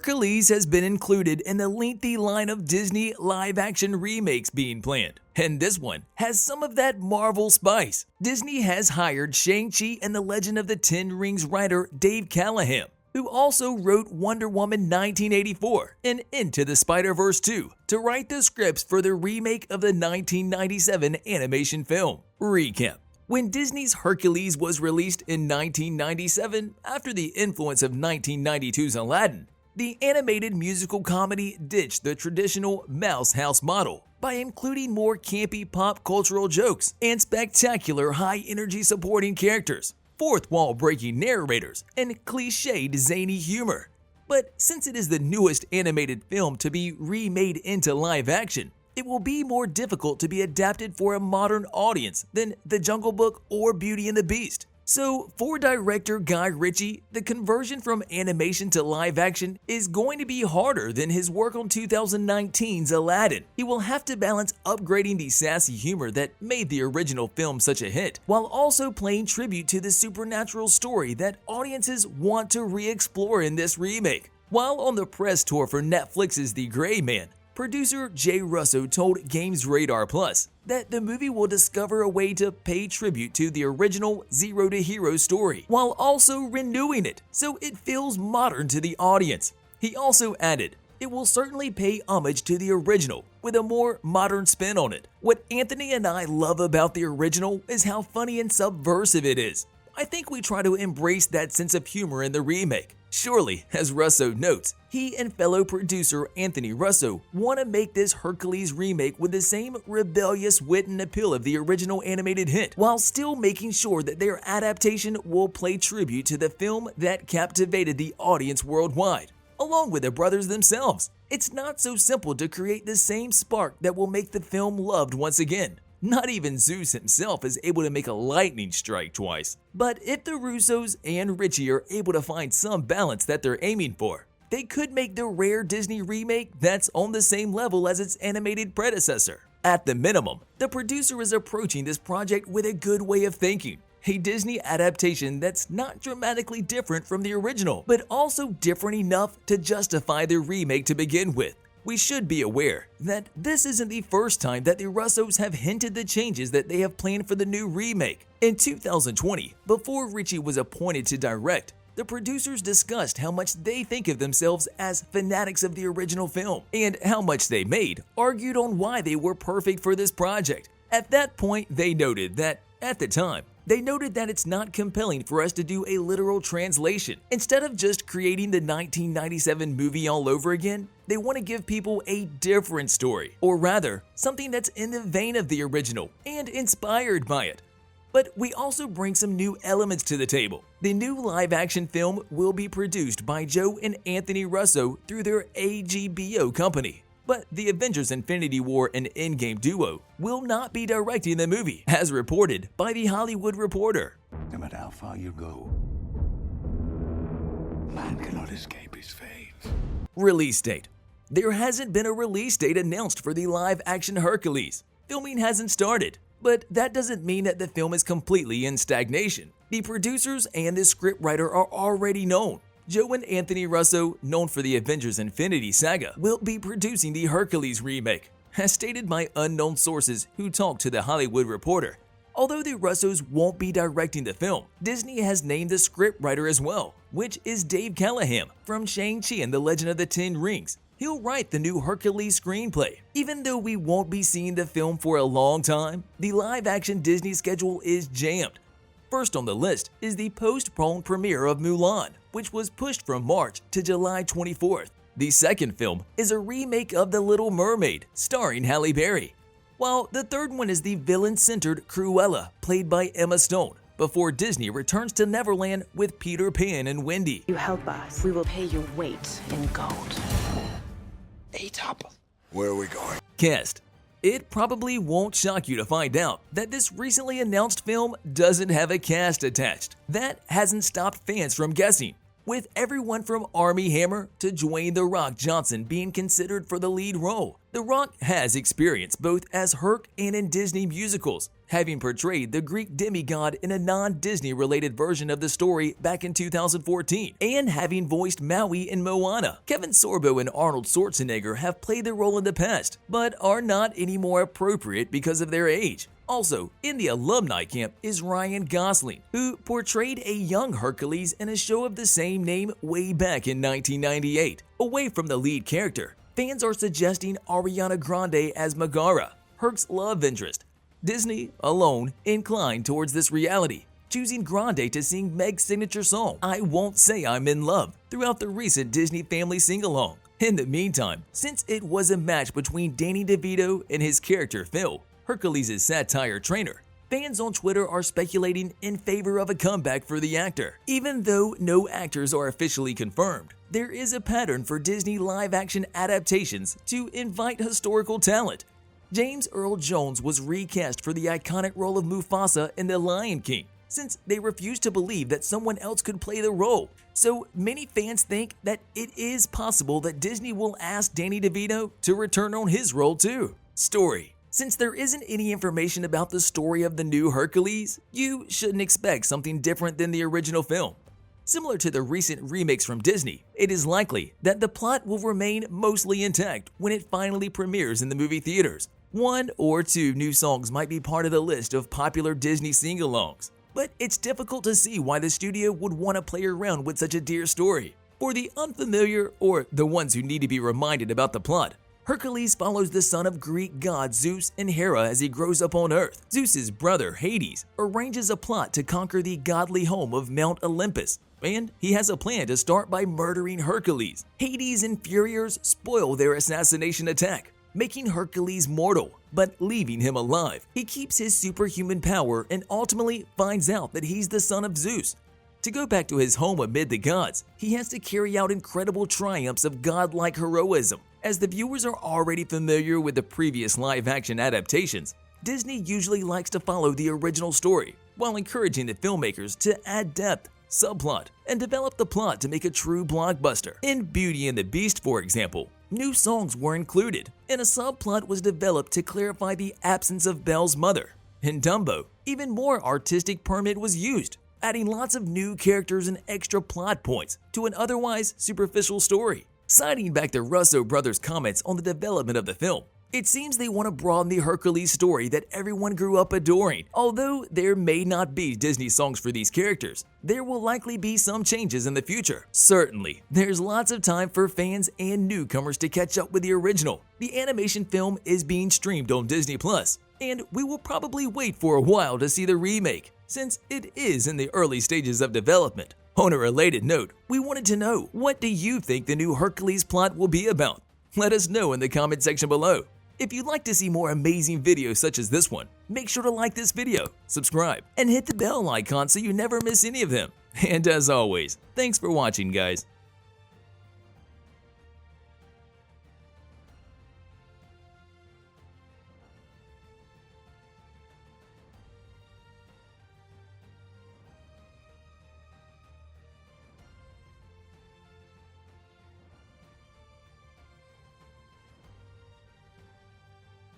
Hercules has been included in the lengthy line of Disney live-action remakes being planned, and this one has some of that Marvel spice. Disney has hired Shang-Chi and the Legend of the Ten Rings writer Dave Callaham, who also wrote Wonder Woman 1984 and Into the Spider-Verse 2, to write the scripts for the remake of the 1997 animation film. Recap. When Disney's Hercules was released in 1997, after the influence of 1992's Aladdin, the animated musical comedy ditched the traditional Mouse House model by including more campy pop cultural jokes and spectacular high-energy supporting characters, fourth-wall-breaking narrators, and cliched zany humor. But since it is the newest animated film to be remade into live action, it will be more difficult to be adapted for a modern audience than The Jungle Book or Beauty and the Beast. So, for director Guy Ritchie, the conversion from animation to live action is going to be harder than his work on 2019's Aladdin. He will have to balance upgrading the sassy humor that made the original film such a hit, while also paying tribute to the supernatural story that audiences want to re-explore in this remake. While on the press tour for Netflix's The Gray Man, producer Jay Russo told Games Radar Plus that the movie will discover a way to pay tribute to the original Zero to Hero story, while also renewing it so it feels modern to the audience. He also added, "It will certainly pay homage to the original, with a more modern spin on it. What Anthony and I love about the original is how funny and subversive it is. I think we try to embrace that sense of humor in the remake." Surely, as Russo notes, he and fellow producer Anthony Russo want to make this Hercules remake with the same rebellious wit and appeal of the original animated hit, while still making sure that their adaptation will pay tribute to the film that captivated the audience worldwide, along with the brothers themselves. It's not so simple to create the same spark that will make the film loved once again. Not even Zeus himself is able to make a lightning strike twice. But if the Russos and Ritchie are able to find some balance that they're aiming for, they could make the rare Disney remake that's on the same level as its animated predecessor. At the minimum, the producer is approaching this project with a good way of thinking. A Disney adaptation that's not dramatically different from the original, but also different enough to justify the remake to begin with. We should be aware that this isn't the first time that the Russos have hinted the changes that they have planned for the new remake. In 2020, before Ritchie was appointed to direct, the producers discussed how much they think of themselves as fanatics of the original film, and how much they made argued on why they were perfect for this project. At that point, they noted that, at the time, it's not compelling for us to do a literal translation. Instead of just creating the 1997 movie all over again, they want to give people a different story, or rather, something that's in the vein of the original and inspired by it. But we also bring some new elements to the table. The new live-action film will be produced by Joe and Anthony Russo through their AGBO company. But the Avengers Infinity War and Endgame duo will not be directing the movie, as reported by The Hollywood Reporter. No matter how far you go, man cannot escape his fate. Release date. There hasn't been a release date announced for the live-action Hercules. Filming hasn't started, but that doesn't mean that the film is completely in stagnation. The producers and the scriptwriter are already known. Joe and Anthony Russo, known for the Avengers Infinity Saga, will be producing the Hercules remake, as stated by unknown sources who talked to The Hollywood Reporter. Although the Russos won't be directing the film, Disney has named the scriptwriter as well, which is Dave Callaham from Shang-Chi and the Legend of the Ten Rings. He'll write the new Hercules screenplay. Even though we won't be seeing the film for a long time, the live-action Disney schedule is jammed. First on the list is the postponed premiere of Mulan, which was pushed from March to July 24th. The second film is a remake of The Little Mermaid, starring Halle Berry. While the third one is the villain-centered Cruella, played by Emma Stone, before Disney returns to Neverland with Peter Pan and Wendy. You help us, we will pay your weight in gold. Where are we going? Cast. It probably won't shock you to find out that this recently announced film doesn't have a cast attached. That hasn't stopped fans from guessing, with everyone from Armie Hammer to Dwayne "The Rock" Johnson being considered for the lead role. The Rock has experience both as Herc and in Disney musicals, having portrayed the Greek demigod in a non-Disney related version of the story back in 2014, and having voiced Maui in Moana. Kevin Sorbo and Arnold Schwarzenegger have played the role in the past, but are not any more appropriate because of their age. Also, in the alumni camp is Ryan Gosling, who portrayed a young Hercules in a show of the same name way back in 1998. Away from the lead character, fans are suggesting Ariana Grande as Megara, Herc's love interest. Disney, alone, inclined towards this reality, choosing Grande to sing Meg's signature song, I Won't Say I'm in Love, throughout the recent Disney family sing-along. In the meantime, since it was a match between Danny DeVito and his character Phil, Hercules' satire trainer, fans on Twitter are speculating in favor of a comeback for the actor. Even though no actors are officially confirmed, there is a pattern for Disney live-action adaptations to invite historical talent. James Earl Jones was recast for the iconic role of Mufasa in The Lion King, since they refused to believe that someone else could play the role. So many fans think that it is possible that Disney will ask Danny DeVito to return on his role too. Story. Since there isn't any information about the story of the new Hercules, you shouldn't expect something different than the original film. Similar to the recent remakes from Disney, it is likely that the plot will remain mostly intact when it finally premieres in the movie theaters. 1 or 2 new songs might be part of the list of popular Disney sing-alongs, but it's difficult to see why the studio would want to play around with such a dear story. For the unfamiliar or the ones who need to be reminded about the plot, Hercules follows the son of Greek gods Zeus and Hera as he grows up on Earth. Zeus's brother Hades arranges a plot to conquer the godly home of Mount Olympus, and he has a plan to start by murdering Hercules. Hades' inferiors spoil their assassination attack, making Hercules mortal, but leaving him alive. He keeps his superhuman power and ultimately finds out that he's the son of Zeus. To go back to his home amid the gods, he has to carry out incredible triumphs of godlike heroism. As the viewers are already familiar with the previous live-action adaptations, Disney usually likes to follow the original story, while encouraging the filmmakers to add depth, subplot, and develop the plot to make a true blockbuster. In Beauty and the Beast, for example, new songs were included, and a subplot was developed to clarify the absence of Belle's mother. In Dumbo, even more artistic permit was used, adding lots of new characters and extra plot points to an otherwise superficial story. Citing back the Russo brothers' comments on the development of the film, it seems they want to broaden the Hercules story that everyone grew up adoring. Although there may not be Disney songs for these characters, there will likely be some changes in the future. Certainly, there's lots of time for fans and newcomers to catch up with the original. The animation film is being streamed on Disney+, and we will probably wait for a while to see the remake, since it is in the early stages of development. On a related note, we wanted to know, what do you think the new Hercules plot will be about? Let us know in the comment section below. If you'd like to see more amazing videos such as this one, make sure to like this video, subscribe, and hit the bell icon so you never miss any of them. And as always, thanks for watching, guys.